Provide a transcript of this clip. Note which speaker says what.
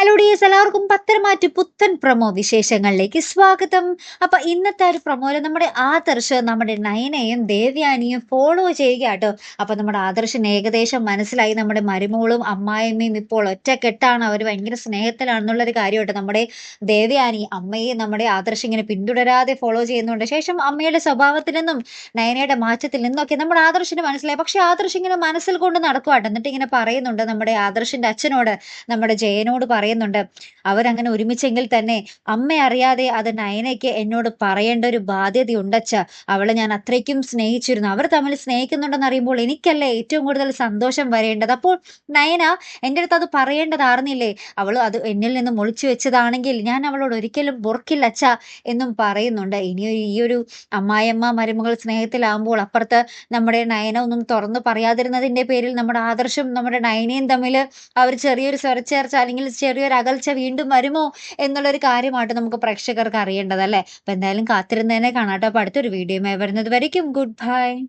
Speaker 1: Hello dears, എല്ലാവർക്കും പത്തരമാറ്റ് പുത്തൻ promo വിശേഷങ്ങളിലേക്ക് സ്വാഗതം. അപ്പൊ ഇന്നത്തെ ഒരു പ്രൊമോയില് നമ്മുടെ ആദർശ് നമ്മുടെ നയനയും ദേവയാനിയും ഫോളോ ചെയ്യുകയാട്ടോ. അപ്പൊ നമ്മുടെ ആദർശിന് ഏകദേശം മനസ്സിലായി നമ്മുടെ മരുമോളും അമ്മായിയമ്മയും ഇപ്പോൾ ഒറ്റക്കെട്ടാണ്, അവർ ഭയങ്കര സ്നേഹത്തിലാണെന്നുള്ളൊരു കാര്യമായിട്ട്. നമ്മുടെ ദേവയാനി അമ്മയെ നമ്മുടെ ആദർശ് ഇങ്ങനെ പിന്തുടരാതെ ഫോളോ ചെയ്യുന്നുണ്ട്. ശേഷം അമ്മയുടെ സ്വഭാവത്തിൽ നിന്നും നയനയുടെ മാറ്റത്തിൽ നിന്നൊക്കെ നമ്മുടെ ആദർശിന് മനസ്സിലായി. പക്ഷെ ആദർശ് ഇങ്ങനെ മനസ്സിൽ കൊണ്ട് നടക്കുവാട്ടോ. എന്നിട്ട് ഇങ്ങനെ പറയുന്നുണ്ട് നമ്മുടെ ആദർശിന്റെ അച്ഛനോട്, നമ്മുടെ ജയനോട് പറയുന്നുണ്ട്, അവരങ്ങനെ ഒരുമിച്ചെങ്കിൽ തന്നെ അമ്മ അറിയാതെ അത് നയനയ്ക്ക് എന്നോട് പറയേണ്ട ഒരു ബാധ്യതയുണ്ടച്ച. അവളെ ഞാൻ അത്രയ്ക്കും സ്നേഹിച്ചിരുന്നു. അവർ തമ്മിൽ സ്നേഹിക്കുന്നുണ്ടെന്ന് അറിയുമ്പോൾ എനിക്കല്ലേ ഏറ്റവും കൂടുതൽ സന്തോഷം വരേണ്ടത്. അപ്പോൾ നയന എൻ്റെ അടുത്ത് അത് പറയേണ്ടതാർന്നില്ലേ? അവൾ അത് എന്നിൽ നിന്ന് ഒളിച്ചു വെച്ചതാണെങ്കിൽ ഞാൻ അവളോട് ഒരിക്കലും പൊറുക്കില്ല അച്ഛ എന്നും പറയുന്നുണ്ട്. ഈ ഒരു അമ്മായിയമ്മ മരുമകൾ സ്നേഹത്തിലാകുമ്പോൾ അപ്പുറത്ത് നമ്മുടെ നയന ഒന്നും തുറന്നു പറയാതിരുന്നതിന്റെ പേരിൽ നമ്മുടെ ആദർശും നമ്മുടെ നയനയും തമ്മിൽ ആ ഒരു ചെറിയൊരു സ്വരച്ചേർച്ച അല്ലെങ്കിൽ ചെറിയൊരു അകൽച്ച വീണ്ടും വരുമോ എന്നുള്ളൊരു കാര്യമായിട്ട് നമുക്ക് പ്രേക്ഷകർക്ക് അറിയേണ്ടതല്ലേ. അപ്പൊ എന്തായാലും കാത്തിരുന്നതിനെ കാണാട്ടോ. അപ്പൊ അടുത്തൊരു വീഡിയോയുമായി വരുന്നത് വരയ്ക്കും ഗുഡ് ബൈ.